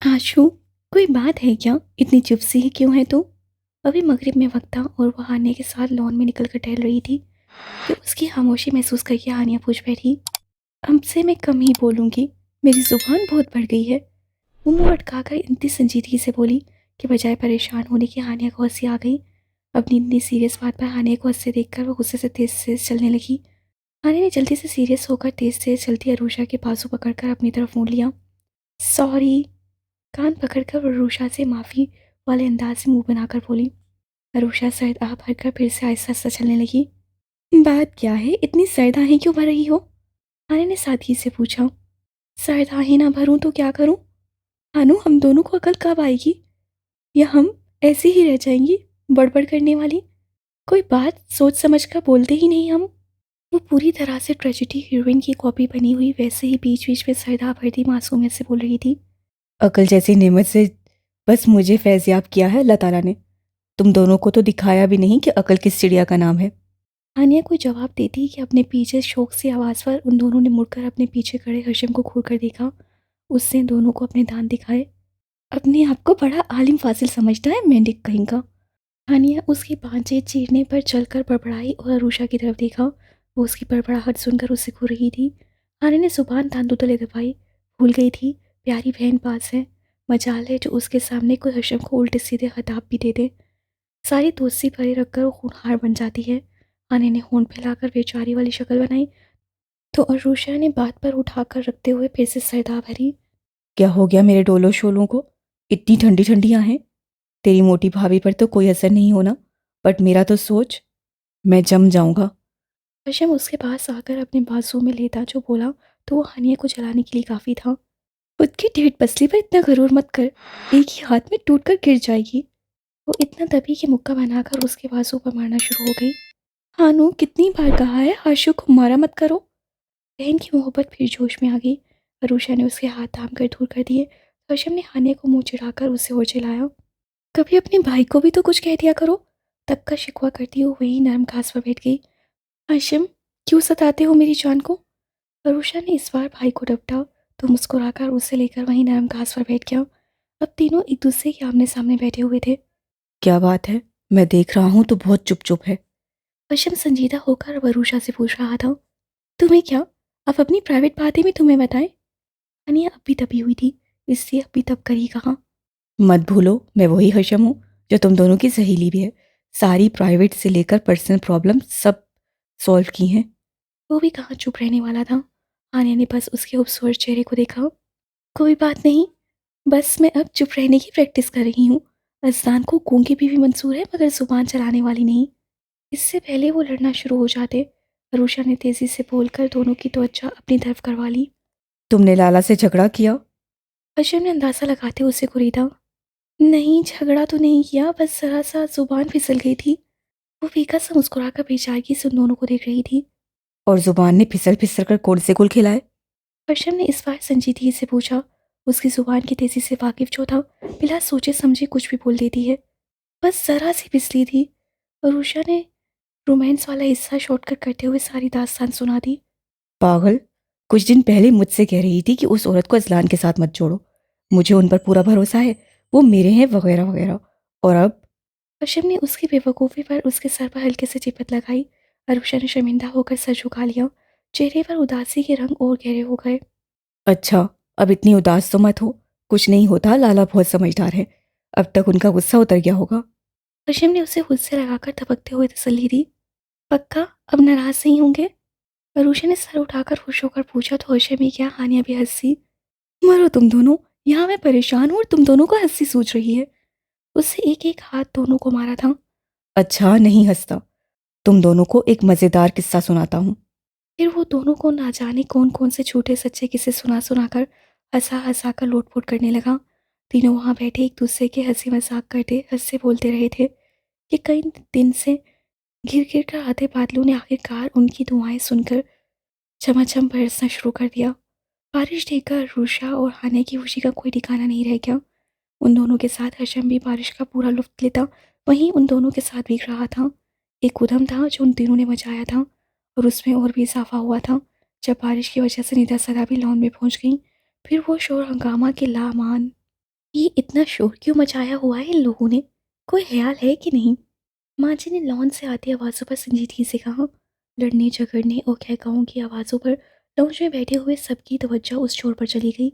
आशु, कोई बात है क्या? इतनी चुप सी ही क्यों है तू? अभी मगरिब में वक्त था और वह हानिया के साथ लॉन में निकल कर टहल रही थी कि उसकी खामोशी महसूस करके हानिया पूछ बैठी। हमसे मैं कम ही बोलूँगी, मेरी जुबान बहुत बढ़ गई है। वो मुंह अटकाकर इतनी संजीदगी से बोली कि बजाय परेशान होने की हानिया को हंसी आ गई। अपनी इतनी सीरियस बात पर हानिया को हंसते देखकर वह गुस्से से तेज तेज चलने लगी। हानिया ने जल्दी से सीरियस होकर तेज तेज चलती अरूषा के बाजू पकड़कर अपनी तरफ मोड़ लिया। सॉरी, कान पकड़कर अरूषा से माफ़ी वाले अंदाज से मुंह बनाकर बोली। अरूषा सर्द आह भरकर फिर से आहिस्ता आहिस्ता चलने लगी। बात क्या है, इतनी सर्द आहें क्यों भर रही हो? आने ने सादगी से पूछा। सर्द आहें ना भरूं तो क्या करूं? हानू, हम दोनों को अकल कब आएगी? या हम ऐसी ही रह जाएंगी, बड़बड़ करने वाली? कोई बात सोच समझ कर बोलते ही नहीं हम। वो पूरी तरह से ट्रेजेडी हीरोइन की कॉपी बनी हुई वैसे ही बीच बीच में सर्द आह भरती मासूमियत से बोल रही थी। अकल जैसी नेमत से बस मुझे फैज़याब किया है अल्लाह ताला ने। तुम दोनों को तो दिखाया भी नहीं कि अकल किस चिड़िया का नाम है। हानिया कोई जवाब देती कि अपने पीछे शौक सी आवाज़ पर उन दोनों ने मुड़कर अपने पीछे खड़े हशम को घूर कर देखा। उसने दोनों को अपने दांत दिखाए। अपने आप को बड़ा आलिम फाजिल समझता है मेंढक कहीं का। हानिया उसकी बाँझें चीरने पर चलकर बड़बड़ाई और अरूषा की तरफ देखा। वो उसकी बड़बड़ाहट सुनकर उससे घूर रही थी। हानिया ने जुबान दांतों तले दबाई। भूल गई थी प्यारी बहन पास है। मजाल है जो उसके सामने कोई हशम को उल्टे सीधे खिताब भी दे दे। सारी दोस्ती परे रखकर वो खूंखार बन जाती है। हानिया ने होंठ फैलाकर बेचारी वाली शक्ल बनाई तो अरूषा ने बात पर उठाकर रखते हुए फिर से सरदा भरी। क्या हो गया मेरे डोलो शोलों को? इतनी ठंडी ठंडी आहें। तेरी मोटी भाभी पर तो कोई असर नहीं होना, बट मेरा तो सोच, मैं जम जाऊंगा। हशम उसके पास आकर अपने बाजू में लेता जो बोला तो वो हानिया को जलाने के लिए काफ़ी था। खुद की ढेठ पसली पर इतना गरूर मत कर, एक ही हाथ में टूट कर गिर जाएगी। वो इतना दबी कि मुक्का बनाकर उसके बाजू पर मारना शुरू हो गई। हानू, कितनी बार कहा है आशु को मारा मत करो। बहन की मोहब्बत फिर जोश में आ गई। अरूषा ने उसके हाथ थाम कर दूर कर दिए। हशम ने हानिया को मुंह चिढ़ाकर उसे और चिल्लाया। कभी अपने भाई को भी तो कुछ कह दिया करो। तब का शिकवा करती हुई वहीं नरम घास पर बैठ गई। हाशिम, क्यों सताते हो मेरी जान को? अरूषा ने इस बार भाई को डपटा तो मुस्कुराकर उसे लेकर वहीं नरम घास पर बैठ गया। अब तीनों एक दूसरे के आमने सामने बैठे हुए थे। क्या बात है? मैं देख रहा हूँ तो बहुत चुप चुप है। हाशिम संजीदा होकर अब अरूषा से पूछ रहा था। तुम्हें क्या? अब अपनी प्राइवेट बातें भी तुम्हें बताएं? अनिया अब भी दबी हुई थी, इसलिए अभी तब कर ही कहा। मत भूलो, मैं वही हशम हूँ जो तुम दोनों की सहेली भी है। सारी प्राइवेट से लेकर पर्सनल प्रॉब्लम सब सॉल्व की हैं। वो भी कहाँ चुप रहने वाला था। आनिया ने बस उसके खूबसूरत चेहरे को देखा। कोई बात नहीं, बस मैं अब चुप रहने की प्रैक्टिस कर रही हूँ। अज़लान को गूंगी बीवी मंसूर है मगर जुबान चलाने वाली नहीं। इससे पहले वो लड़ना शुरू हो जाते, अरूषा ने तेजी से बोलकर दोनों की तवज्जो अपनी तरफ करवा ली। तुमने लाला से झगड़ा किया? हशम ने अंदाज़ा लगाते उसे कुरीदा। नहीं, झगड़ा तो नहीं किया, बस जरा सा जुबान फिसल गई थी। वो फीका सा मुस्कुराकर बेचारगी से उन दोनों को देख रही थी। और जुबान ने फिसल फिसल कर कौन से गुल खिलाए? हर्षम ने इस बार संजीदगी से पूछा। उसकी जुबान की तेजी से वाकिफ जो था बिला सोचे समझे कुछ भी बोल देती है। बस जरा सी फिसली थी। और उषा ने रोमांस वाला हिस्सा शॉर्टकट करते हुए सारी दास्तान सुना दी। पागल, कुछ दिन पहले मुझसे कह रही थी कि उस औरत को अजलान के साथ मत जोड़ो। मुझे उन पर पूरा भरोसा है, वो मेरे हैं वगैरह वगैरह। और अब? हर्षम ने उसकी बेवकूफ़ी पर उसके सर पर हल्के से चिपत लगाई। अरुषा ने शर्मिंदा होकर सर झुका लिया। चेहरे पर उदासी के रंग और गहरे हो गए। अच्छा, अब इतनी उदास तो मत हो। कुछ नहीं होता, लाला बहुत समझदार है। अब तक उनका गुस्सा उतर गया होगा। हर्षम ने उसे खुद से लगाकर धबकते हुए तसल्ली दी। पक्का अब नाराज नहीं होंगे? अरुषा ने सर उठाकर खुश होकर पूछा तो हर्षम भी क्या, हानिया भी हंसी। मरो तुम दोनों, यहाँ मैं परेशान हूँ और तुम दोनों को हंसी सूझ रही है। उससे एक एक हाथ दोनों को मारा था। अच्छा, नहीं हंसता। तुम दोनों को एक मज़ेदार किस्सा सुनाता हूँ। फिर वो दोनों को ना जाने कौन कौन से झूठे सच्चे किस्से सुना सुनाकर हंसा हंसा कर लोटपोट करने लगा। तीनों वहां बैठे एक दूसरे के हंसी मजाक करते हंसते बोलते रहे थे कि कई दिन से गिर गिर कर आते बादलों ने आखिरकार उनकी दुआएं सुनकर झमाझम बरसना शुरू कर दिया। बारिश देखकर रूषा और हाने की खुशी का कोई ठिकाना नहीं रह गया। उन दोनों के साथ हशम भी बारिश का पूरा लुत्फ लेता वहीं उन दोनों के साथ भीग रहा था। एक उधम था जो उन तीनों ने मचाया था और उसमें और भी इजाफा हुआ था जब बारिश की वजह से निदा सदा भी लॉन में पहुंच गई। फिर वो शोर हंगामा के लामान ये इतना शोर क्यों मचाया हुआ है इन लोगों ने? कोई ख्याल है कि नहीं? माँ जी ने लॉन से आती आवाज़ों पर संजीदगी से कहा। लड़ने झगड़ने और कहकाओं की आवाज़ों पर लॉन्च में बैठे हुए सबकी तवज्जो उस शोर पर चली गई।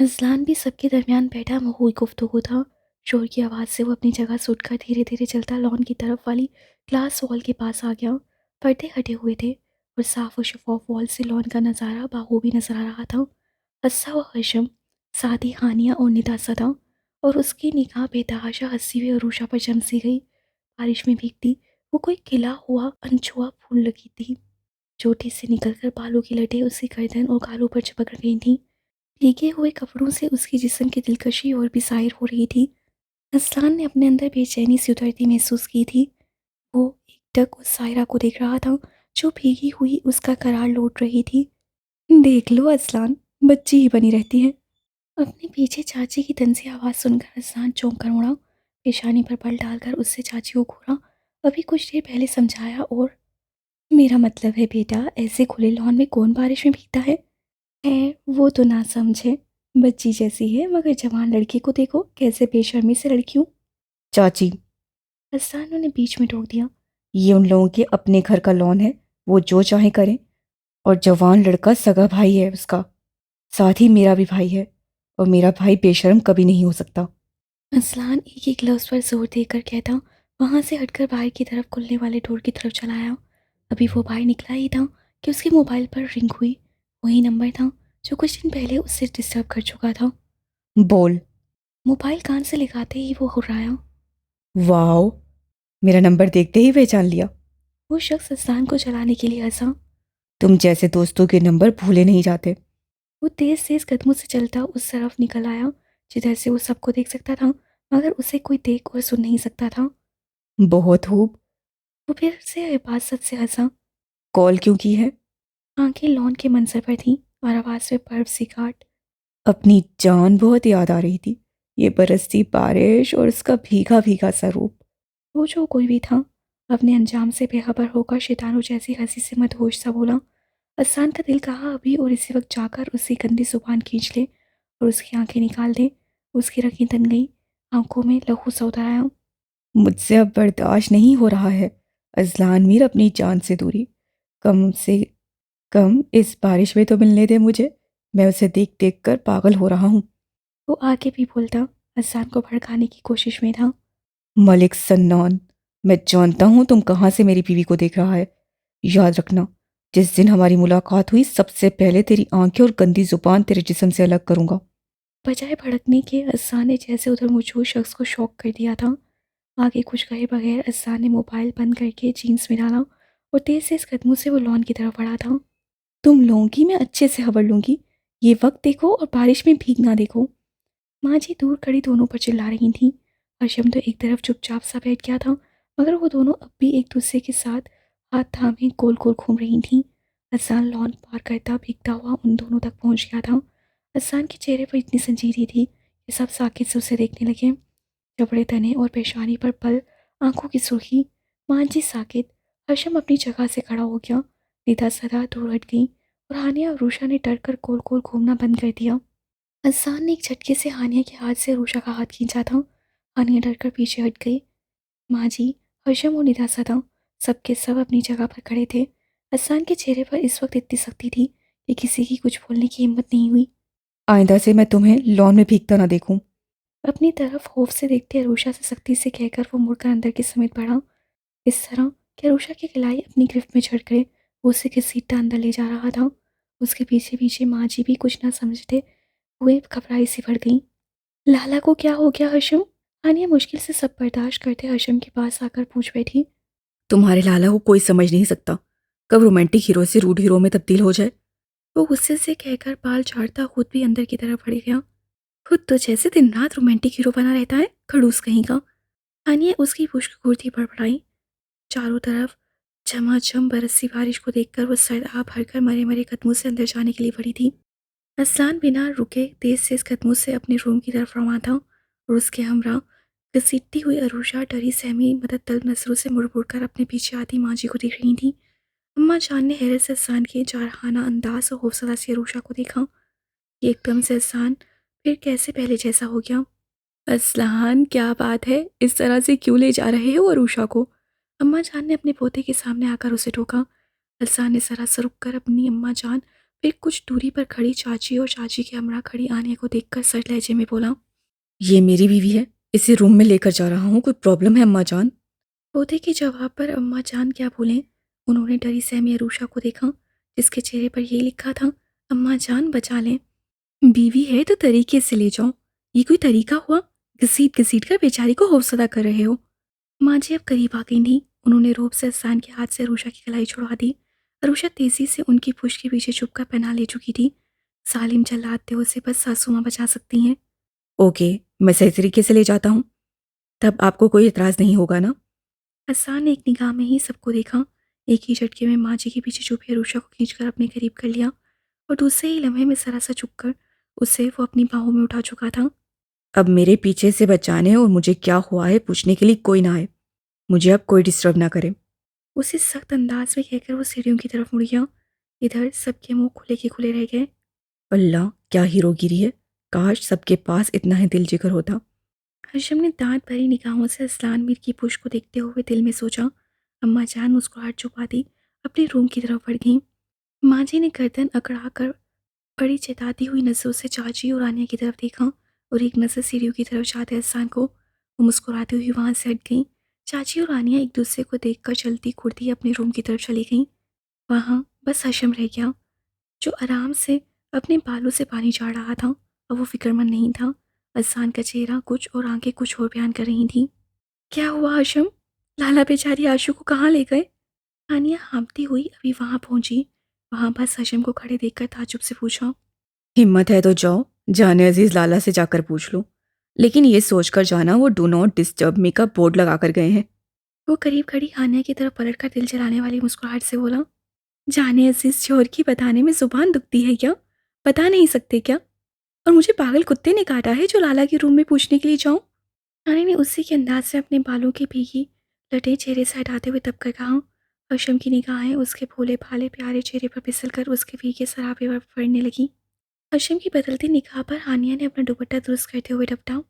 अजलान भी सबके दरमियान बैठा महुई गुफ्तगू था। शोर की आवाज़ से वो अपनी जगह से उठकर धीरे धीरे चलता लॉन की तरफ वाली ग्लास वॉल के पास आ गया। पर्दे हटे हुए थे और साफ और शफाफ वॉल से लॉन का नज़ारा बाखूबी नजर आ रहा था। हंसा हुआ हशम, साथ ही हानिया और निदासा था और उसकी निगाह बेतहाशा हंसी हुई अरूषा पर जम सी गई। बारिश में भीगती वो कोई खिला हुआ अनछुआ फूल लगी थी। चोटी से निकलकर बालों की लटें उसकी गर्दन और गालों पर चिपक गई थीं। भीगे हुए कपड़ों से उसकी जिस्म की दिलकशी और भी ज़ाहिर हो रही थी। असलान ने अपने अंदर बेचैनी सी उतरती महसूस की थी। वो एकटक उस सायरा को देख रहा था जो भीगी हुई उसका करार लौट रही थी। देख लो असलान, बच्ची ही बनी रहती है। अपने पीछे चाची की तंजी आवाज़ सुनकर असलान चौंक कर उड़ा। पेशानी पर बल डालकर उससे चाची को घूरा। अभी कुछ देर पहले समझाया और मेरा मतलब है बेटा, ऐसे खुले लॉन में कौन बारिश में भीगता है वो तो ना समझे। बच्ची जैसी है मगर जवान लड़की को देखो कैसे बेशर्मी से लड़की हूँ। चाची, हसन ने बीच में टोक दिया। ये उन लोगों के अपने घर का लॉन है, वो जो चाहे करें। और जवान लड़का सगा भाई है उसका, साथ ही मेरा भी भाई है, और मेरा भाई बेशर्म कभी नहीं हो सकता। असलान एक एक लफ्ज़ पर जोर देकर कहता वहां से हटकर बाहर की तरफ खुलने वाले डोर की तरफ चला आया। अभी वो बाहर निकला ही था कि उसके मोबाइल पर रिंग हुई। वही नंबर था जो कुछ दिन पहले उससे डिस्टर्ब कर चुका था। बोल। मोबाइल कान से लगाते ही वो हुर्राया। वाओ, मेरा नंबर देखते ही पहचान लिया। वो शख्स असलान को चलाने के लिए हंसा। तुम जैसे दोस्तों के नंबर भूले नहीं जाते। वो तेज तेज कदमों से चलता उस तरफ निकल आया जिधर से वो सबको देख सकता था मगर उसे कोई देख और सुन नहीं सकता था। बहुत खूब। वो फिर से हिफाजत से हंसा। कॉल क्यों की है? आंखें लॉन के मंजर पर थीं और आवाज़ में बर्फ सी काट। अपनी जान बहुत याद आ रही थी, ये बरसती बारिश और उसका भीगा भीगा सा रूप। वो जो कोई भी था अपने अंजाम से बेखबर होकर शैतानों जैसी हंसी से मदहोश सा बोला। असान का दिल कहा अभी और इसी वक्त जाकर उसकी गंदी जुबान खींच ले और उसकी आंखें निकाल दे। उसकी रखें तन गई, आंखों में लहू सा उतर आया। मुझसे अब बर्दाश्त नहीं हो रहा है। अजलान मीर, अपनी जान से दूरी। कम से कम इस बारिश में तो मिलने दे मुझे। मैं उसे देख देख कर पागल हो रहा हूँ। वो आगे भी बोलता, असान को भड़काने की कोशिश में था। मलिक सन्नान, मैं जानता हूँ तुम कहाँ से मेरी बीवी को देख रहा है। याद रखना, जिस दिन हमारी मुलाकात हुई सबसे पहले तेरी आंखें और गंदी जुबान तेरे जिस्म से अलग करूंगा। बजाय भड़कने के असान ने जैसे उधर मौजूद शख्स को शॉक कर दिया था। आगे कुछ कहे बगैर असान ने मोबाइल बंद करके जीन्स में डाला और तेज तेज कदमों से वो लॉन की तरफ बढ़ा था। तुम लोगी मैं अच्छे से खबर लूंगी। ये वक्त देखो और बारिश में भीगना देखो। माँ जी दूर खड़ी दोनों पर चिल्ला रही थी। हशम तो एक तरफ चुपचाप सा बैठ गया था मगर वो दोनों अब भी एक दूसरे के साथ हाथ थामे गोल गोल घूम रही थीं। असान लॉन पार करता भीगता हुआ उन दोनों तक पहुंच गया था। असान के चेहरे पर इतनी संजीदगी थी कि सब साकित से उसे देखने लगे। जबड़े तने और पेशानी पर पल, आंखों की सुर्खी। मांझी साकित। हशम अपनी जगह से खड़ा हो गया। निदा सदा दूर हट गई और हानिया और रूशा ने डर कर गोल गोल घूमना बंद कर दिया। असान ने एक झटके से हानिया के हाथ से रूशा का हाथ खींचा था। हानिया डर कर पीछे हट गई। माँ जी, हशम और निदा सदा सबके सब अपनी जगह पर खड़े थे। असान के चेहरे पर इस वक्त इतनी सख्ती थी कि किसी की कुछ बोलने की हिम्मत नहीं हुई। आइंदा से मैं तुम्हें लॉन में भीगता ना देखूं। अपनी तरफ खौफ से देखते अरूषा से सख्ती से कहकर वो मुड़कर अंदर के समेत बढ़ा। इस तरह कि अरूषा की कलाई अपनी गिरफ्त में झड़ गए। वो उसे घसीटता अंदर ले जा रहा था। उसके पीछे पीछे माँ जी भी कुछ ना समझते हुए घबराई सी पड़ गई। लाला को क्या हो गया हशम? हानिया मुश्किल से सब बर्दाश्त करते हशम के पास आकर पूछ बैठी। तुम्हारे लाला को कोई समझ नहीं सकता, कब रोमांटिक हीरो से रूड हीरो में तब्दील हो जाए। वो गुस्से से कहकर बाल झाड़ता खुद भी अंदर की तरफ बढ़ गया। खुद तो जैसे दिन रात रोमांटिक हीरो बना रहता है, खड़ूस कहीं का। हानिया उसकी पुष्क कुर्ती बड़बड़ाई। चारों तरफ झमाझम बरसती बारिश को देखकर वो सर आ भरकर मरे मरे कदमों से अंदर जाने के लिए बढ़ी थी। असलान बिना रुके तेज तेज कदमों से अपने रूम की तरफ रवाना था और उसके हमरा घसीटती हुई अरूषा डरी सहमी मदद तलब नजरों से मुड़ मुड़ कर अपने पीछे आती माँ जी को देख रही थी। अम्मा जान ने हैरत से असान के जारहाना अंदाज और हौसला से अरूषा को देखा। ये एकदम से असान फिर कैसे पहले जैसा हो गया। असलान, क्या बात है? इस तरह से क्यों ले जा रहे हो अरूषा को? अम्मा जान ने अपने पोते के सामने आकर उसे टोका। अरसान ने जरा सा रुक कर अपनी अम्मा जान, फिर कुछ दूरी पर खड़ी चाची और चाची के हमरा खड़ी आने को देखकर सर लहजे में बोला। ये मेरी बीवी है, इसे रूम में लेकर जा रहा हूँ, कोई प्रॉब्लम है अम्मा जान? पोते के जवाब पर अम्मा जान क्या बोलें। उन्होंने डरी सहमी अरूषा को देखा, जिसके चेहरे पर यही लिखा था, अम्मा जान बचा लें। बीवी है तो तरीके से ले जाओ, ये कोई तरीका हुआ? घसीट घसीट कर बेचारी को हौसला कर रहे हो। माँ जी अब करीब आ गई थी। उन्होंने रोब से अरसान के हाथ से अरूषा की कलाई छुड़वा दी। अरूषा तेजी से उनकी पुश के पीछे छुपकर पनाह ले चुकी थी। सालिम चिल्लाते उसे बस सासू माँ बचा सकती हैं। ओके, मैं सही तरीके से ले जाता हूँ, तब आपको कोई एतराज़ नहीं होगा ना? अरसान ने एक निगाह में ही सबको देखा। एक ही झटके में माँ जी के पीछे छुपी अरूषा को खींचकर अपने करीब कर लिया और दूसरे ही लम्हे में जरा सा झुककर उसे वो अपनी बाहों में उठा चुका था। अब मेरे पीछे से बचाने और मुझे क्या हुआ है पूछने के लिए कोई ना आए। मुझे अब कोई डिस्टर्ब ना करे। उसे सख्त अंदाज में कहकर वो सीढ़ियों की तरफ मुड़ गया। इधर सबके मुंह खुले के खुले रह गए। अल्लाह, क्या हीरोगिरी है! काश सबके पास इतना ही दिल जिगर होता। हर्षम ने दांत भरी निगाहों से असलान मीर की पुश को देखते हुए दिल में सोचा। अम्मा जान मुस्कुराहट छुपा दी, अपने रूम की तरफ बढ़ गईं। माँ जी ने गर्दन अकड़ा कर बड़ी चेताती हुई नजरों से चाची और आनिया की तरफ देखा और एक नजर सीढ़ियों की तरफ जाते अहसान को वो मुस्कुराती हुई वहां से हट गईं। चाची और आनिया एक दूसरे को देखकर चलती खुड़ती अपने रूम की तरफ चली गईं। वहां बस हर्षम रह गया, जो आराम से अपने बालों से पानी झाड़ रहा था। अब वो फिक्रमंद नहीं था। अहसान का चेहरा कुछ और आंखें कुछ और बयान कर रही थी। क्या हुआ हर्षम? लाला बेचारी आशु को कहाँ ले गए? हानिया हाँफती हुई अभी वहां पहुंची। वहां बस हर्षम को खड़े देखकर ताज्जुब से पूछा। हिम्मत है तो जाओ, जाने अजीज लाला से जाकर पूछ लो, लेकिन ये सोचकर जाना वो डू नॉट डिस्टर्ब मी का बोर्ड लगा कर गए हैं। वो करीब खड़ी हानिया की तरफ पलटकर दिल जलाने वाली मुस्कुराहट से बोला। जाने अजीज शोहर की बताने में जुबान दुखती है क्या? बता नहीं सकते क्या? और मुझे पागल कुत्ते ने काटा है जो लाला के रूम में पूछने के लिए जाऊं? रानी ने उसी के अंदाज से अपने बालों की भीगी लटे चेहरे से हटाते हुए दबकर कहा। हर्षम की निगाहें उसके भोले भाले प्यारे चेहरे पर फिसल कर उसके फीके सराबे पर पड़ने लगी। हर्षम की बदलती निगाह पर हानिया ने अपना दुपट्टा दुरुस्त करते हुए डपटा।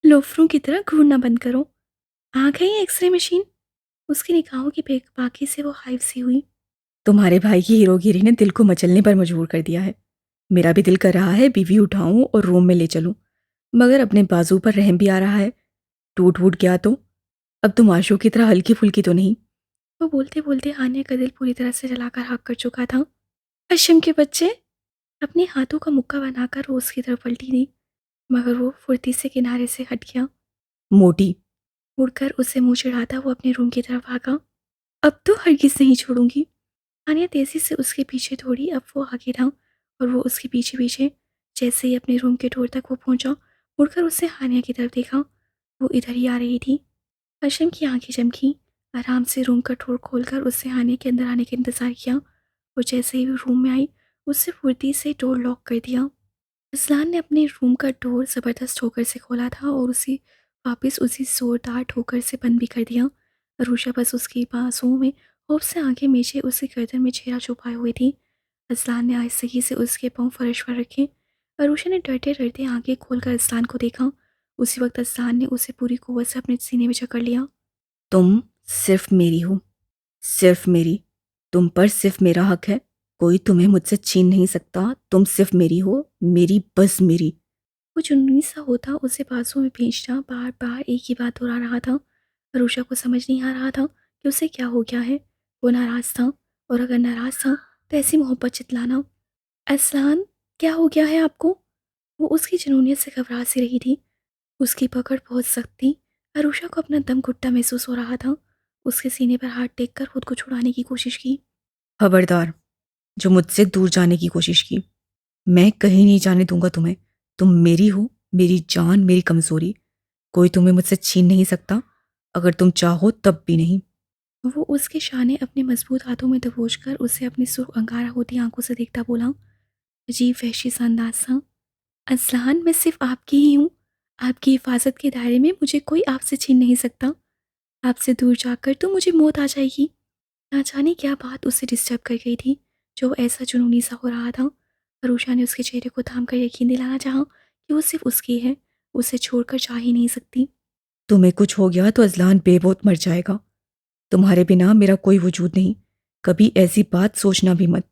लोफरों की तरह घूरना बंद करो। आ गई एक्सरे मशीन? उसकी निगाहों की बाकी से वो हाइव सी हुई। तुम्हारे भाई की हीरोगिरी ने दिल को मचलने पर मजबूर कर दिया है। मेरा भी दिल कर रहा है बीवी उठाऊं और रूम में ले चलूं, मगर अपने बाजू पर रहम भी आ रहा है। टूट वूट गया तो? अब तुम आशू की तरह हल्की फुल्की तो नहीं? वो बोलते बोलते हानिया का दिल पूरी तरह से जलाकर हक कर चुका था। हर्षम के बच्चे! अपने हाथों का मुक्का बनाकर वो उसकी तरफ पलटी दी, मगर वो फुर्ती से किनारे से हट गया। मोटी। मुड़कर उसे मुंह चिढ़ाता वो अपने रूम की तरफ भागा। अब तो हरगिज नहीं छोड़ूंगी। हानिया तेजी से उसके पीछे दौड़ी। अब वो आगे था और वो उसके पीछे पीछे। जैसे ही अपने रूम के डोर तक वो पहुंचा, मुड़कर उससे हानिया की तरफ देखा। वो इधर ही आ रही थी। हर्षम की आंखें चमकी। आराम से रूम का डोर खोलकर उससे हानिया के अंदर आने का इंतजार किया और जैसे ही वो रूम में आई, उससे फुर्ती से डोर लॉक कर दिया। अजलान ने अपने रूम का डोर ज़बरदस्त ठोकर से खोला था और उसे वापस उसी जोरदार ठोकर से बंद भी कर दिया। अरूषा बस उसकी बांसुओं में खौफ से आंखें मीचे उसकी गर्दन में चेहरा छुपाए हुई थी। अजलान ने आहिस्तगी से उसके पाँव फर्श पर रखे। अरूषा ने डरते डरते आंखें खोलकर अजलान को देखा। उसी वक्त अजलान ने उसे पूरी कुव्वत से अपने सीने में जकड़ लिया। तुम सिर्फ मेरी हो, सिर्फ मेरी। तुम पर सिर्फ मेरा हक है, कोई तुम्हें मुझसे छीन नहीं सकता। तुम सिर्फ मेरी हो, मेरी, बस मेरी। वो जुनूनी सा होता उसे बाजू में भींचता बार बार एक ही बात दोहरा रहा था। अरूषा को समझ नहीं आ रहा था कि उसे क्या हो गया है। वो नाराज था, और अगर नाराज था तो ऐसी मोहब्बत चितलाना। असलान, क्या हो गया है आपको? वो उसकी जुनूनियत से घबरा सी रही थी। उसकी पकड़ बहुत सख्त थी। अरूषा को अपना दम घुटता महसूस हो रहा था। उसके सीने पर हाथ टेक कर खुद को छुड़ाने की कोशिश की। खबरदार, जो मुझसे दूर जाने की कोशिश की, मैं कहीं नहीं जाने दूंगा तुम्हें। तुम मेरी हो, मेरी जान, मेरी कमजोरी। कोई तुम्हें मुझसे छीन नहीं सकता, अगर तुम चाहो तब भी नहीं। वो उसके शाने अपने मजबूत हाथों में दबोच कर उसे अपनी सुर्ख अंगारा होती आंखों से देखता बोला। अजीब वहशी सा अंदाज था। असलान, मैं सिर्फ आपकी ही हूँ। आपकी हिफाजत के दायरे में मुझे कोई आपसे छीन नहीं सकता। आपसे दूर जाकर तो मुझे मौत आ जाएगी। ना जाने क्या बात उसे डिस्टर्ब कर गई थी, जो वो ऐसा जुनूनी सा हो रहा था। अरूषा ने उसके चेहरे को थाम कर यकीन दिलाना चाहा कि वो सिर्फ उसकी है। उसे छोड़कर जा ही नहीं सकती। तुम्हें कुछ हो गया तो अजलान बेमौत मर जाएगा। तुम्हारे बिना मेरा कोई वजूद नहीं। कभी ऐसी बात सोचना भी मत।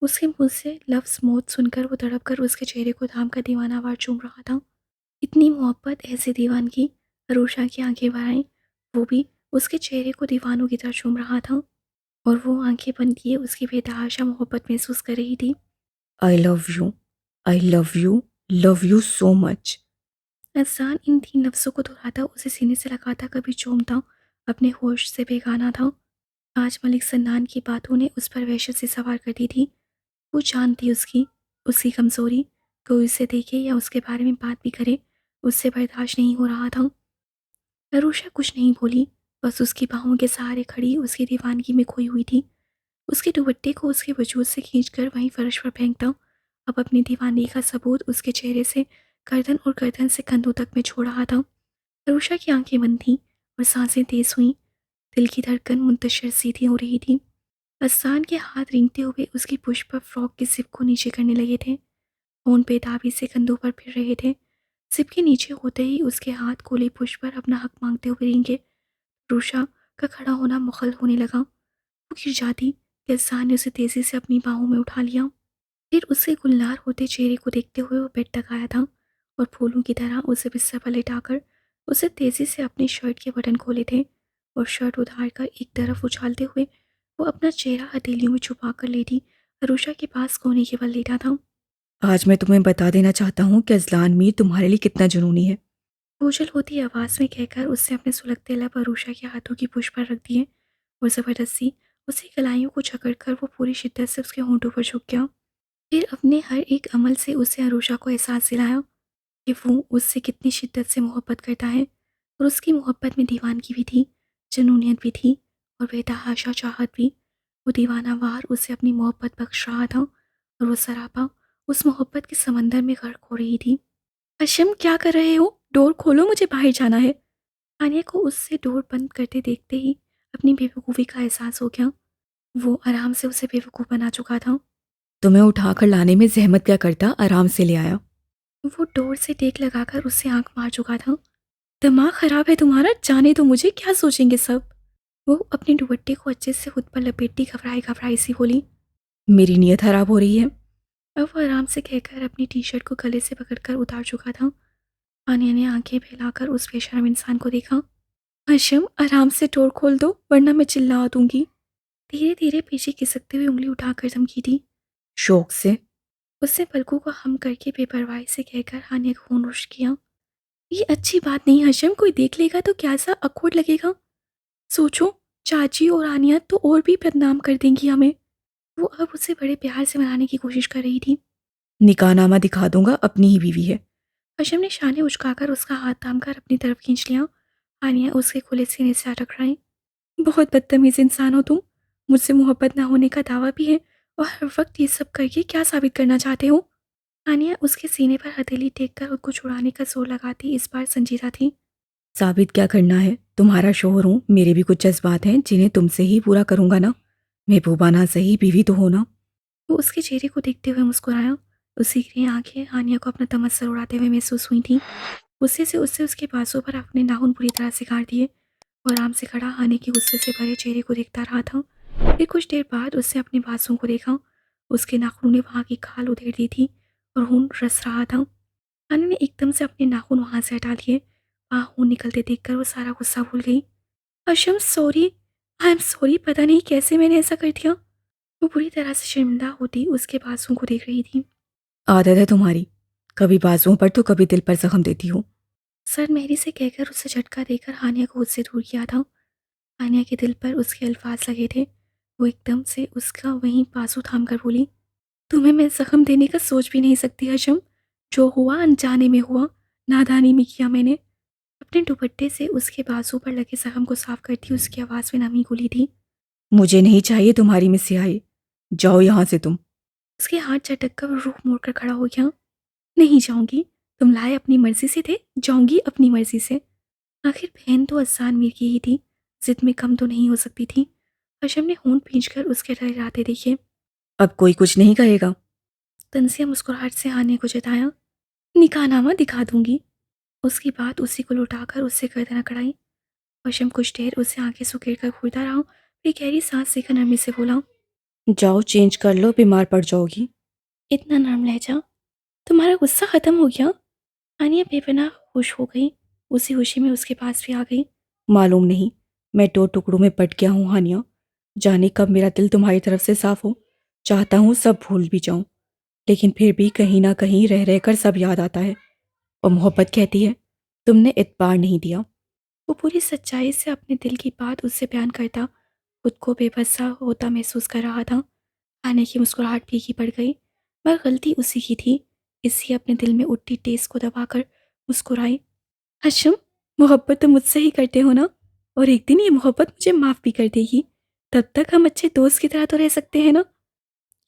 उसके मुंह से लफ्ज़ मौत सुनकर वो तड़प कर उसके चेहरे को थाम कर दीवानावार चूम रहा था। इतनी मोहब्बत, ऐसी दीवानगी। अरूषा की आंखें भर आईं। वो भी उसके चेहरे को दीवानों की तरह चूम रहा था और वो आंखें बंद किए उसकी बेतहाशा मोहब्बत महसूस कर रही थी। I love you, I love you so much. एहसान इन 3 लफ्ज़ों को दोहराता, उसे सीने से लगाता, कभी चूमता, अपने होश से बेगाना था। आज मलिक सन्नान की बातों ने उस पर वहशत से सवार कर दी थी। वो जानती उसकी कमज़ोरी। कोई उसे देखे या उसके बारे में बात भी करे, उससे बर्दाश्त नहीं हो रहा था। अरूषा कुछ नहीं बोली, बस उसकी बाहों के सहारे खड़ी उसकी दीवानगी में खोई हुई थी। उसके दुपट्टे को उसके वजूद से खींचकर वहीं फर्श पर फेंकता, अब अपनी दीवानगी का सबूत उसके चेहरे से गर्दन और गर्दन से कंधों तक में छोड़ रहा था। अरूषा की आंखें बंद थीं और सांसें तेज हुईं। दिल की धड़कन मुंतशिर सीधी हो रही थी। असान के हाथ रेंगते हुए उसकी पुष्प पर फ्रॉक की जिप को नीचे करने लगे थे। होंठ बेताबी से कंधों पर फिर रहे थे। जिप के नीचे होते ही उसके हाथ गोली पुष्प पर अपना हक मांगते हुए रेंगे। रूषा का खड़ा होना मुखल होने लगा। वो गिर जाती कि असान ने उसे तेजी से अपनी बाहों में उठा लिया। फिर उसके गुलनार होते चेहरे को देखते हुए वो बेड तक आया था और फूलों की तरह उसे बिस्तर पर लेटाकर उसे तेजी से अपनी शर्ट के बटन खोले थे और शर्ट उतार कर एक तरफ उछालते हुए वो अपना चेहरा हथेलियों में छुपा कर लेटी अरूषा के पास कोने के बल लेटा था। आज मैं तुम्हें बता देना चाहता हूँ कि अजलान मीर तुम्हारे लिए कितना जुनूनी है। बोझल होती आवाज़ में कहकर उसने अपने सुलगते लब अरूषा के हाथों की पुष्प पर रख दिए और ज़बरदस्ती उसकी कलाइयों को जकड़कर वो पूरी शिद्दत से उसके होंठों पर झुक गया। फिर अपने हर एक अमल से उसे अरूषा को एहसास दिलाया कि वो उससे कितनी शिद्दत से मोहब्बत करता है और उसकी मोहब्बत में दीवानगी भी थी, जुनूनियत भी थी और बेतहाशा चाहत भी। वो दीवाना वार उसे अपनी मोहब्बत बख्श रहा था और वो सरापा उस मोहब्बत के समंदर में गर्क हो रही थी। हशम, क्या कर रहे हो? डोर खोलो, मुझे बाहर जाना है। आनिया को उससे डोर बंद करते देखते ही अपनी बेवकूफ़ी का एहसास हो गया। वो आराम से उसे बेवकूफ़ बना चुका था। तुम्हें उठाकर लाने में जहमत क्या करता, आराम से ले आया। वो डोर से टेक लगाकर उससे आंख मार चुका था। दिमाग खराब है तुम्हारा? जाने दो मुझे, क्या सोचेंगे सब? वो अपने दुपट्टे को अच्छे से खुद पर लपेटती घबराई घबराई सी बोली। मेरी नीयत खराब हो रही है। अब वो आराम से कहकर अपनी टी शर्ट को गले से पकड़कर उतार चुका था। आनिया ने आंखें फैलाकर उस बेशर्म इंसान को देखा। हशम, आराम से डोर खोल दो वरना मैं चिल्ला दूंगी। धीरे धीरे पीछे खिसकते हुए उंगली उठाकर धमकी दी। शौक से। उसने पलकों को हम करके बेपरवाही से कहकर आनिया को होश किया। ये अच्छी बात नहीं हशम, कोई देख लेगा तो क्या सा अकड़ लगेगा। सोचो, चाची और आनिया तो और भी बदनाम कर देंगी हमें। वो अब उसे बड़े प्यार से मनाने की कोशिश कर रही थी। निकाहनामा दिखा दूंगा, अपनी ही बीवी है। हशम ने शाने उचकाकर उसका हाथ थामकर अपनी तरफ खींच लिया। आनिया उसके खुले सीने से अटक रही। बहुत बदतमीज इंसान हो तुम। मुझसे मोहब्बत ना होने का दावा भी है और हर वक्त ये सब करके क्या साबित करना चाहते हो? आनिया उसके सीने पर हथेली टेक कर उसको छुड़ाने का जोर लगाती इस बार संजीदा थी। साबित क्या करना है? तुम्हारा शोहर हूँ, मेरे भी कुछ जज्बात हैं जिन्हें तुमसे ही पूरा करूंगा ना। महबूबा ना सही, बीवी तो हो ना। वो उसके चेहरे को देखते हुए मुस्कुराया। उसकी ग्रीन आंखें आनिया को अपना तमस्सर उड़ाते हुए महसूस हुई थीं। गुस्से से उससे उसके बाजू पर अपने नाखून बुरी तरह से काट दिए और आराम से खड़ा आने के गुस्से से भरे चेहरे को देखता रहा था। फिर कुछ देर बाद उसने अपने बाजू को देखा। उसके नाखूनों ने वहाँ की खाल उधेड़ दी थी और खून रस रहा था। आने ने एकदम से अपने नाखून वहाँ से हटा लिए। वहाँ खून निकलते देखकर वो सारा गुस्सा भूल गई। अशम, सॉरी, आई एम सॉरी, पता नहीं कैसे मैंने ऐसा कर दिया। वो बुरी तरह से शर्मिंदा होती उसके बाजू को देख रही थी। आदत है तुम्हारी, कभी बाजुओं पर तो कभी दिल पर जख्म देती हो। सर मेरी से कहकर उसे झटका देकर हानिया को उससे दूर किया था। हानिया के दिल पर उसके अल्फाज लगे थे। वो एकदम से उसका वहीं बाजू थाम कर बोली, तुम्हें मैं जख्म देने का सोच भी नहीं सकती हशम। जो हुआ अनजाने में हुआ, नादानी में किया मैंने। अपने दुपट्टे से उसके बाजू पर लगे जख्म को साफ करती उसकी आवाज़ में नमी घुली थी। मुझे नहीं चाहिए तुम्हारी मिसियाई, जाओ यहाँ से तुम। उसके हाथ झटक कर वो रूह मोड़कर खड़ा हो गया। नहीं जाऊंगी, तुम लाए अपनी मर्जी से थे, जाऊंगी अपनी मर्जी से। आखिर बहन तो असान मीर की ही थी, जिद में कम तो नहीं हो सकती थी। हशम ने होंठ भींचकर उसके डराते देखे। अब कोई कुछ नहीं कहेगा। तंसिया मुस्कुराहट से आने को जताया। निकाहनामा दिखा दूंगी। उसकी बात उसी को लौटाकर उससे गर्दन अकड़ाई। हशम कुछ देर उसे आंखें सुकेड़ कर घूरता रहा, फिर गहरी सांस लेकर नरमी से बोला, जाओ चेंज कर लो, बीमार पड़ जाओगी। इतना नरम लहजा। तुम्हारा गुस्सा खत्म हो गया? आनिया बेपनाह खुश हो गई। उसी खुशी में उसके पास भी आ गई। मालूम नहीं, मैं दो टुकड़ों में बट गया हूँ हानिया। जाने कब मेरा दिल तुम्हारी तरफ से साफ हो। चाहता हूँ सब भूल भी जाऊं, लेकिन फिर भी कहीं ना कहीं रह रह कर सब याद आता है। और मोहब्बत कहती है, तुमने इतबार नहीं दिया। वो पूरी सच्चाई से अपने दिल की बात उससे बयान करता खुद को बेबस सा होता महसूस कर रहा था। आने की मुस्कुराहट फीकी पड़ गई, मगर गलती उसी की थी। इसलिए अपने दिल में उठती टेस को दबाकर मुस्कुराई। हशम, मोहब्बत तो मुझसे ही करते हो ना? और एक दिन ये मोहब्बत मुझे माफ़ भी कर देगी। तब तक हम अच्छे दोस्त की तरह तो रह सकते हैं ना?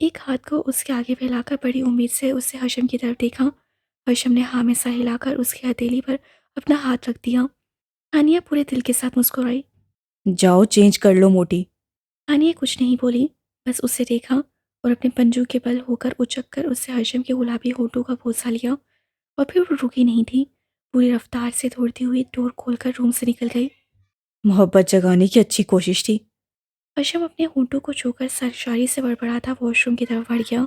एक हाथ को उसके आगे फैलाकर बड़ी उम्मीद से उससे हशम की तरफ देखा। हशम ने हाँ में सर हिलाकर उसकी हथेली पर अपना हाथ रख दिया। आनिया पूरे दिल के साथ मुस्कुराई। जाओ चेंज कर लो मोटी। आनिया कुछ नहीं बोली, बस उसे देखा और अपने पंजों के बल होकर उचक कर उससे हशम के गुलाबी होठों का बोसा लिया। और फिर वो रुकी नहीं थी, पूरी रफ्तार से दौड़ती हुई डोर खोलकर रूम से निकल गई। मोहब्बत जगाने की अच्छी कोशिश थी। हशम अपने होठों को छूकर सरशारी से बड़बड़ाता वॉशरूम की तरफ बढ़ गया।